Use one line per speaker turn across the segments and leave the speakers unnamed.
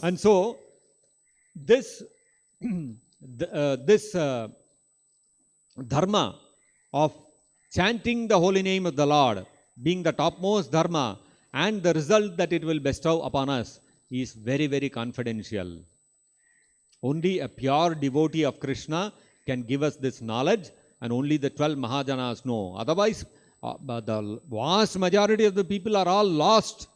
And so, this dharma of chanting the holy name of the Lord being the topmost dharma and the result that it will bestow upon us is very, very confidential. Only a pure devotee of Krishna can give us this knowledge, and only the 12 Mahajanas know. Otherwise, the vast majority of the people are all lost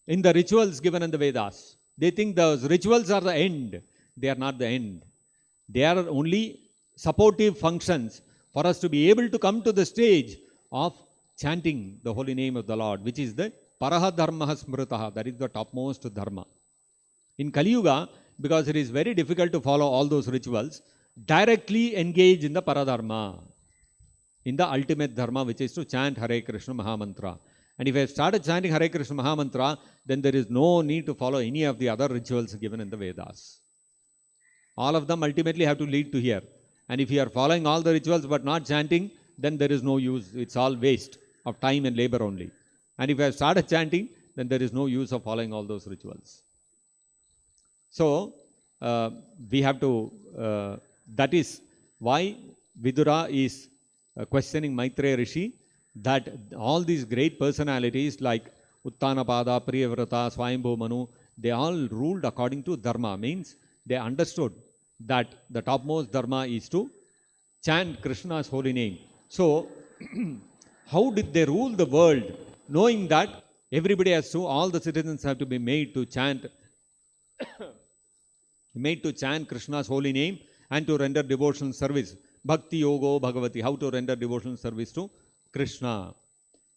in the rituals given in the Vedas. They think those rituals are the end. They are not the end. They are only supportive functions for us to be able to come to the stage of chanting the holy name of the Lord, which is the Paraha Dharma Smritaha, that is the topmost dharma. In Kali Yuga, because it is very difficult to follow all those rituals, directly engage in the Paradharma, in the ultimate dharma, which is to chant Hare Krishna Mahamantra. And if I have started chanting Hare Krishna Mahamantra, then there is no need to follow any of the other rituals given in the Vedas. All of them ultimately have to lead to here. And if you are following all the rituals but not chanting, then there is no use. It's all waste of time and labor only. And if I have started chanting, then there is no use of following all those rituals. So, we have to, that is why Vidura is questioning Maitreya Rishi, that all these great personalities like Uttanapada, Priyavrata, Swayambhu Manu, they all ruled according to Dharma, means they understood that the topmost Dharma is to chant Krishna's holy name. So, how did they rule the world, knowing that everybody has to, all the citizens have to be made to chant Krishna's holy name and to render devotional service. Bhakti Yogo Bhagavati, how to render devotional service to Krishna.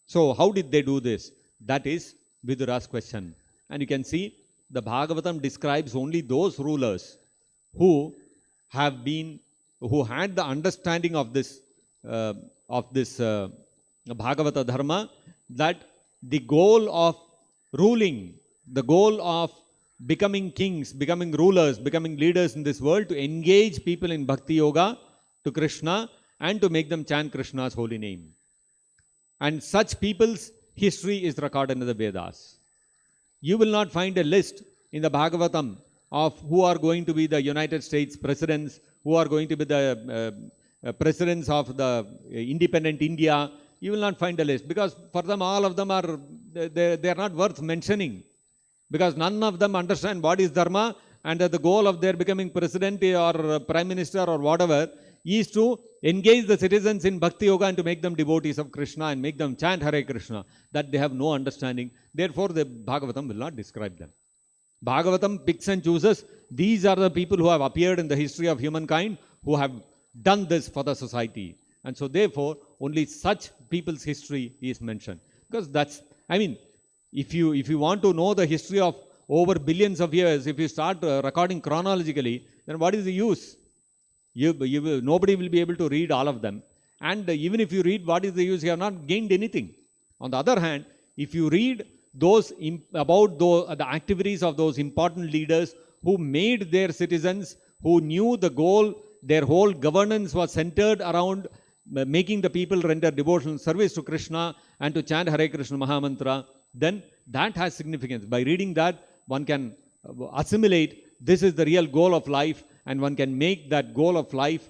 So, how did they do this? That is Vidura's question. And you can see the Bhagavatam describes only those rulers who had the understanding of this Bhagavata Dharma, that the goal of ruling, the goal of becoming kings, becoming rulers, becoming leaders in this world, to engage people in Bhakti Yoga to Krishna and to make them chant Krishna's holy name. And such people's history is recorded in the Vedas. You will not find a list in the Bhagavatam of who are going to be the United States presidents, who are going to be the presidents of the independent India. You will not find a list, because for them all of them are, they are not worth mentioning, because none of them understand what is Dharma, and the goal of their becoming president or prime minister or whatever is to engage the citizens in Bhakti Yoga and to make them devotees of Krishna and make them chant Hare Krishna. That they have no understanding. Therefore, the Bhagavatam will not describe them. Bhagavatam picks and chooses. These are the people who have appeared in the history of humankind who have done this for the society. And so, therefore, only such people's history is mentioned. Because that's, I mean, if you want to know the history of over billions of years, if you start recording chronologically, then what is the use? Nobody will be able to read all of them. And even if you read, what is the use? You have not gained anything. On the other hand, if you read about the activities of those important leaders who made their citizens, who knew the goal, their whole governance was centered around making the people render devotional service to Krishna and to chant Hare Krishna Mahamantra, then that has significance. By reading that, one can assimilate this is the real goal of life, and one can make that goal of life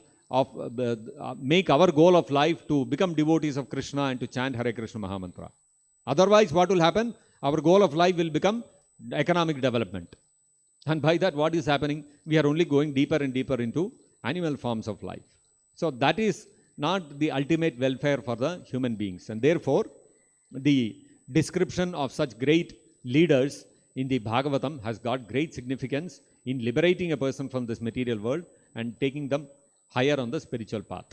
make our goal of life to become devotees of Krishna and to chant Hare Krishna Mahamantra. Otherwise, what will happen? Our goal of life will become economic development. And by that, what is happening? We are only going deeper and deeper into animal forms of life. So that is not the ultimate welfare for the human beings. And therefore, the description of such great leaders in the Bhagavatam has got great significance in liberating a person from this material world and taking them higher on the spiritual path.